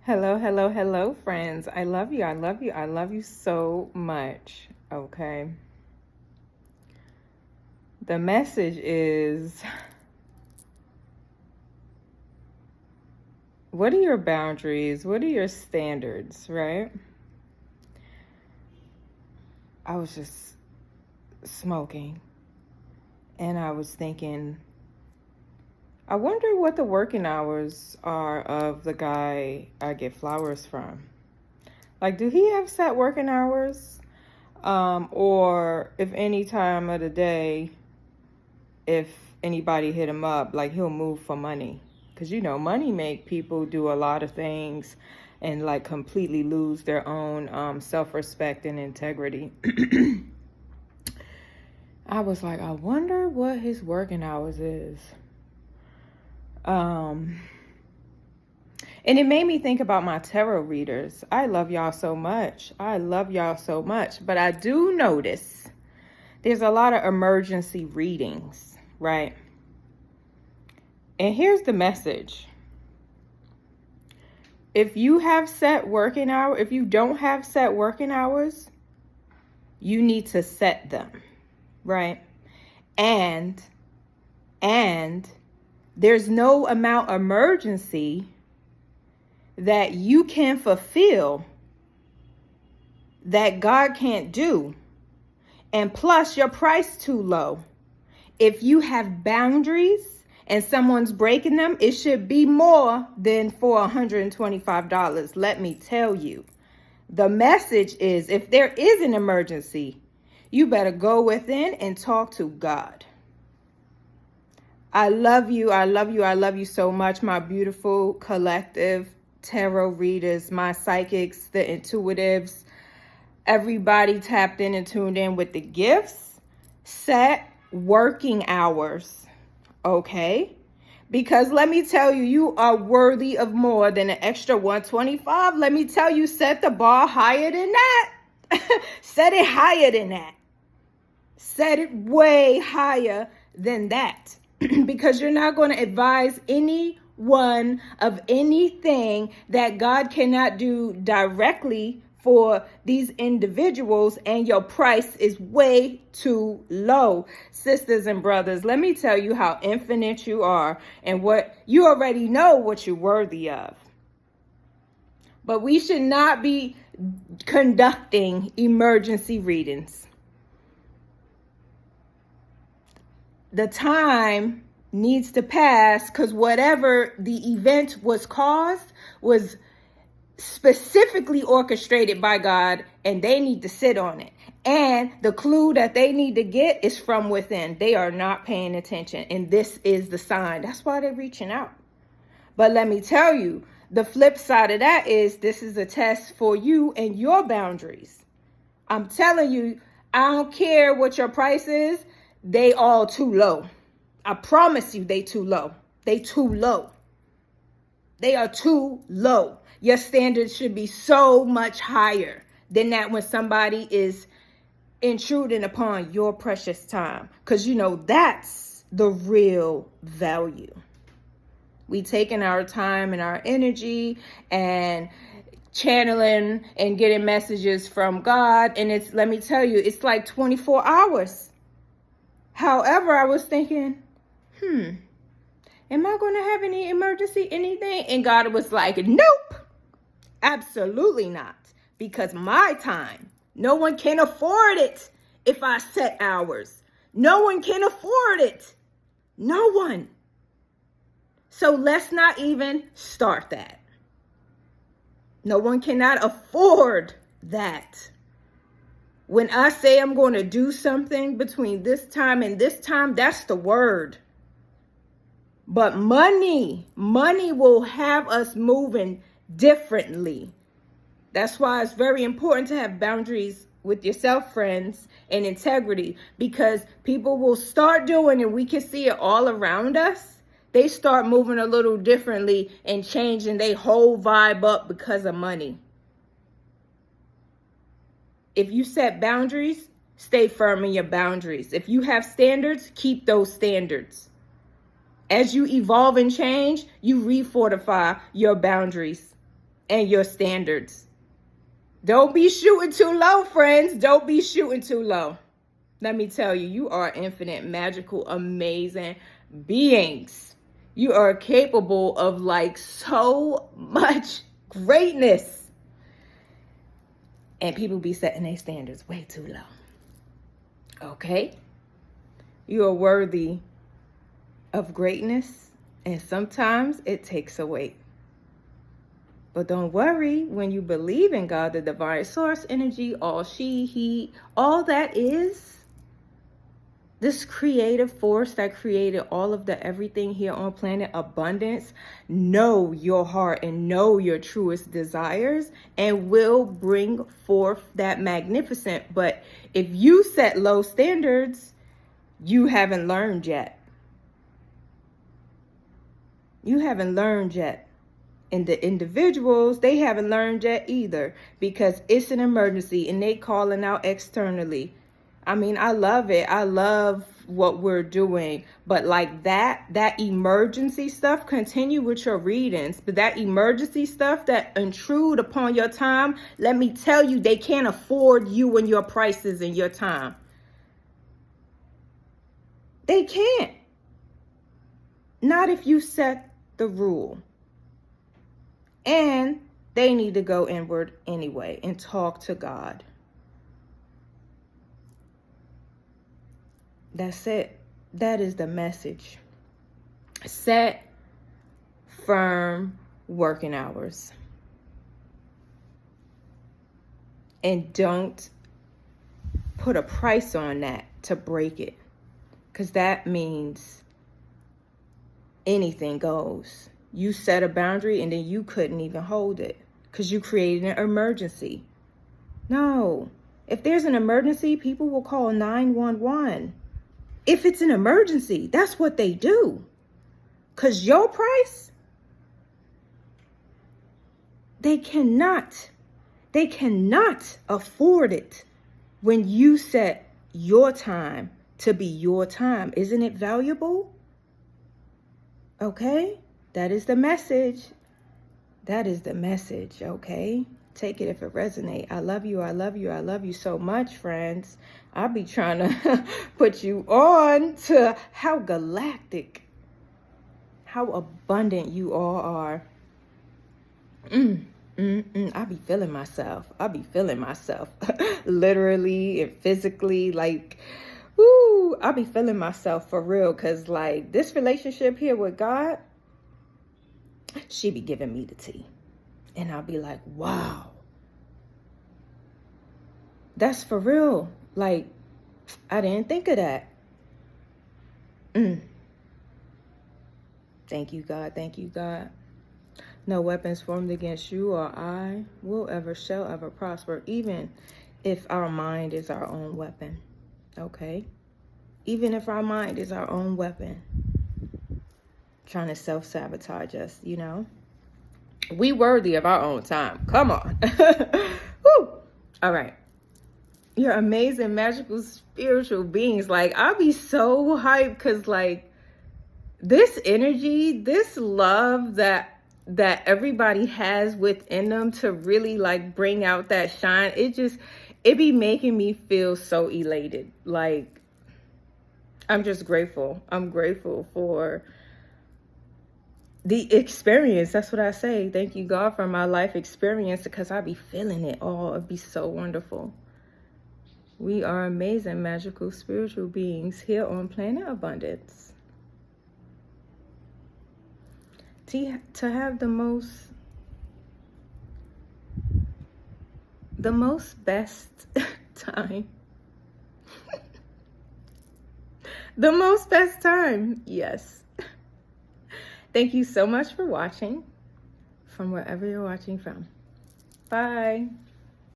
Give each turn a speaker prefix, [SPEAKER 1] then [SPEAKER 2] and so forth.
[SPEAKER 1] Hello, hello, hello, friends. I love you. I love you. I love you so much. Okay. The message is, what are your boundaries? What are your standards, right? I was just smoking and I was thinking, I wonder what the working hours are of the guy I get flowers from. Like, do he have set working hours? Or if any time of the day, if anybody hit him up, like he'll move for money. Because, money make people do a lot of things and like completely lose their own self-respect and integrity. I was like, I wonder what his working hours is. And it made me think about my tarot readers. I love y'all so much. But I do notice there's a lot of emergency readings, right? And here's the message. If you have set working hours, if you don't have set working hours, you need to set them, right? And there's no amount of emergency that you can fulfill that God can't do. And plus your price too low. If you have boundaries and someone's breaking them, it should be more than for $125. Let me tell you. The message is, if there is an emergency, you better go within and talk to God. I love you. I love you. I love you so much, my beautiful collective tarot readers, my psychics, the intuitives, everybody tapped in and tuned in with the gifts. Set working hours, okay? Because let me tell you, you are worthy of more than an extra $125. Let me tell you, set the bar higher than that. Set it higher than that. Set it way higher than that. Because you're not going to advise anyone of anything that God cannot do directly for these individuals, and your price is way too low. Sisters and brothers, let me tell you how infinite you are and what you already know what you're worthy of. But we should not be conducting emergency readings. The time needs to pass, because whatever the event was caused was specifically orchestrated by God, and they need to sit on it. And the clue that they need to get is from within. They are not paying attention, and this is the sign. That's why they're reaching out. But let me tell you, the flip side of that is this is a test for you and your boundaries. I'm telling you, I don't care what your price is. They all too low. I promise you they too low. They too low. They are too low. Your standards should be so much higher than that when somebody is intruding upon your precious time. Because, that's the real value. We taking our time and our energy and channeling and getting messages from God. And let me tell you, it's like 24 hours. However, I was thinking, am I going to have any emergency, anything? And God was like, nope, absolutely not. Because my time, no one can afford it if I set hours. No one can afford it. No one. So let's not even start that. No one cannot afford that. When I say I'm going to do something between this time and this time, that's the word. But money will have us moving differently. That's why it's very important to have boundaries with yourself, friends, and integrity, because people will start doing, and we can see it all around us. They start moving a little differently and changing their whole vibe up because of money. If you set boundaries, stay firm in your boundaries. If you have standards, keep those standards. As you evolve and change, you refortify your boundaries and your standards. Don't be shooting too low, friends. Don't be shooting too low. Let me tell you, you are infinite, magical, amazing beings. You are capable of like so much greatness. And people be setting their standards way too low. Okay? You are worthy of greatness, and sometimes it takes away. But don't worry, when you believe in God, the divine source energy, all she, he, all that is, this creative force that created all of the everything here on planet abundance, know your heart and know your truest desires and will bring forth that magnificent. But if you set low standards, you haven't learned yet. You haven't learned yet. And the individuals, they haven't learned yet either, because it's an emergency and they calling out externally. I mean, I love it. I love what we're doing. But like that emergency stuff, continue with your readings. But that emergency stuff that intrude upon your time, let me tell you, they can't afford you and your prices and your time. They can't. Not if you set the rule. And they need to go inward anyway and talk to God. That's it. That is the message. Set firm working hours. And don't put a price on that to break it. Because that means anything goes. You set a boundary and then you couldn't even hold it because you created an emergency. No. If there's an emergency, people will call 911. If it's an emergency, that's what they do. Because your price, they cannot afford it when you set your time to be your time. Isn't it valuable? Okay? That is the message. That is the message, okay? Take it if it resonates. I love you. I love you. I love you so much, friends. I'll be trying to put you on to how galactic, how abundant you all are. I'll be feeling myself. I'll be feeling myself. Literally and physically, like, woo, I'll be feeling myself for real. Because, like, this relationship here with God, she be giving me the tea. And I'll be like, wow. That's for real. Like, I didn't think of that. Thank you, God. Thank you, God. No weapons formed against you or I will ever, shall ever prosper, even if our mind is our own weapon. Okay? Even if our mind is our own weapon. Trying to self-sabotage us, you know. We worthy of our own time. Come on. Woo. All right. You're amazing, magical, spiritual beings. Like, I'll be so hyped because, like, this energy, this love that everybody has within them to really, like, bring out that shine, it be making me feel so elated. Like, I'm just grateful. I'm grateful for the experience. That's what I say. Thank you, God, for my life experience, because I be feeling it all. It'd be so wonderful. We are amazing, magical, spiritual beings here on planet Abundance. To have the most best time. The most best time, yes. Thank you so much for watching from wherever you're watching from. Bye.